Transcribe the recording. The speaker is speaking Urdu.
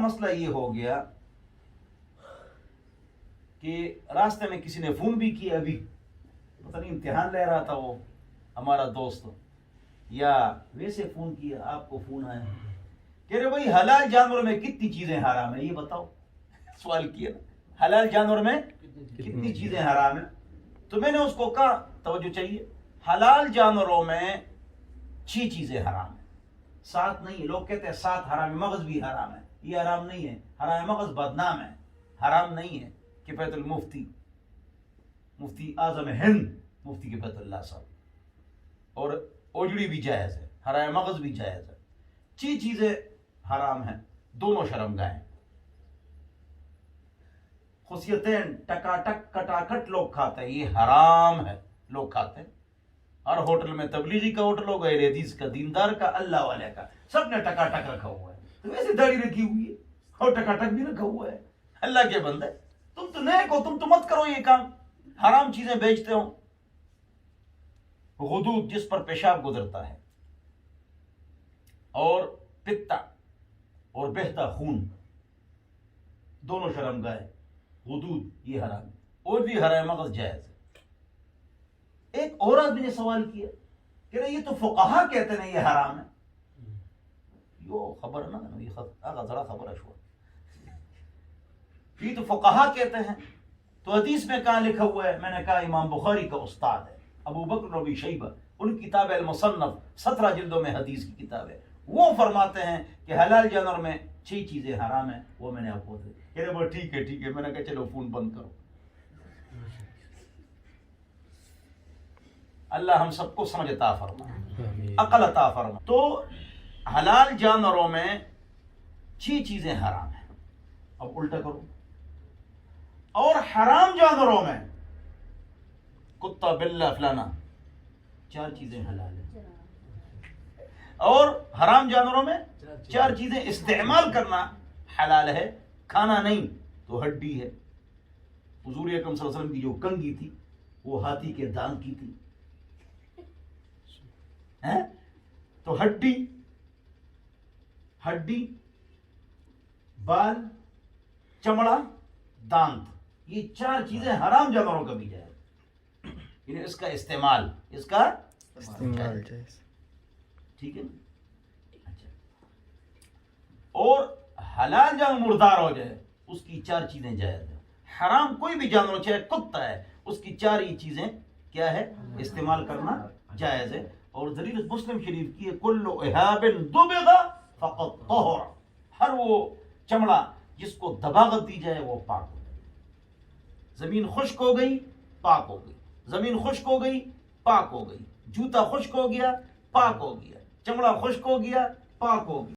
مسئلہ یہ ہو گیا کہ راستے میں کسی نے فون بھی کیا، ابھی پتہ نہیں امتحان لے رہا تھا وہ ہمارا دوست، یا ویسے فون کیا، آپ کو فون آیا کہ رے بھائی حلال جانوروں میں کتنی چیزیں حرام ہیں یہ بتاؤ. سوال کیا نا، حلال جانور میں کتنی چیزیں حرام ہیں. تو میں نے اس کو کہا توجہ چاہیے، حلال جانوروں میں 6 چیزیں حرام ہیں، 7 نہیں. لوگ کہتے ہیں 7 حرام ہے، مغز بھی حرام ہے. یہ حرام نہیں ہے، حرام مغز بدنام ہے، حرام نہیں ہے. کفایت المفتی، مفتی اعظم ہند مفتی کفایت اللہ صاحب، اور اوجڑی بھی جائز ہے، حرام مغز بھی جائز ہے. 6 چیزیں حرام ہیں. دونوں شرمگاہیں، خصیتین ٹکاٹک کٹاکٹ لوگ کھاتے ہیں، یہ حرام ہے، لوگ کھاتے ہیں. ہر ہوٹل میں تبلیغی کا ہوٹل ہوگا، اہل حدیث کا، دیندار کا، اللہ والے کا، سب نے ٹکاٹک رکھا ہوا ہے. تو ویسے داڑھی رکھی ہوئی ہے اور ٹکاٹک بھی رکھا ہوا ہے. اللہ کے بندے، تم تو نیک ہو، تم تو مت کرو یہ کام. حرام چیزیں بیچتے ہو. غدود جس پر پیشاب گزرتا ہے، اور پتا اور بہتا خون، دونوں شرمگاہ. غدود یہ حرام ہے، اور بھی حرام مغز جائز ہے. ایک اور آدمی نے سوال کیا کہ یہ تو فقہا کہتے ہیں یہ حرام ہے. یہ خبر نہ یہ ذرا خبر ہے شو، یہ تو فقہا کہتے ہیں، تو حدیث میں کہاں لکھا ہوا ہے؟ میں نے کہا امام بخاری کا استاد ہے ابو بکر ابی شیبہ، ان کی کتاب المصنف 17 جلدوں میں حدیث کی کتاب ہے. وہ فرماتے ہیں کہ حلال جانور میں 6 چیزیں حرام ہیں. وہ میں نے آپ کو کہہ رہے وہ ٹھیک ہے ٹھیک ہے. میں نے کہا چلو فون بند کرو. اللہ ہم سب کو سمجھ عطا فرمائے، عقل عطا فرمائے. تو حلال جانوروں میں 6 چیزیں حرام ہیں. اب الٹا کرو، اور حرام جانوروں میں کتا بلہ فلانا 4 چیزیں حلال ہیں. اور حرام جانوروں میں 4 چیزیں استعمال کرنا حلال ہے، کھانا نہیں. تو ہڈی ہے، حضور اکرم صلی اللہ علیہ وسلم کی جو کنگھی تھی وہ ہاتھی کے دانت کی تھی. تو ہڈی، بال، چمڑا، دانت، یہ 4 چیزیں حرام جانوروں کا بھی جائے، یعنی اس کا استعمال جائز. ٹھیک ہے نا؟ اچھا. اور حلال جانور مردار ہو جائے اس کی 4 چیزیں جائز ہیں. حرام کوئی بھی جانور چاہے کتا ہے، اس کی 4 ہی چیزیں کیا ہے؟ استعمال کرنا جائز ہے. اور دلیل مسلم شریف کی ہے کل اہاب دبغ فقد طہر، ہر وہ چمڑا جس کو دباغت دی جائے وہ پاک ہو جائے. زمین خشک ہو گئی پاک ہو گئی، زمین خشک ہو گئی پاک ہو گئی، جوتا خشک ہو گیا پاک ہو گیا، چمڑا خشک ہو گیا پاک ہو گیا.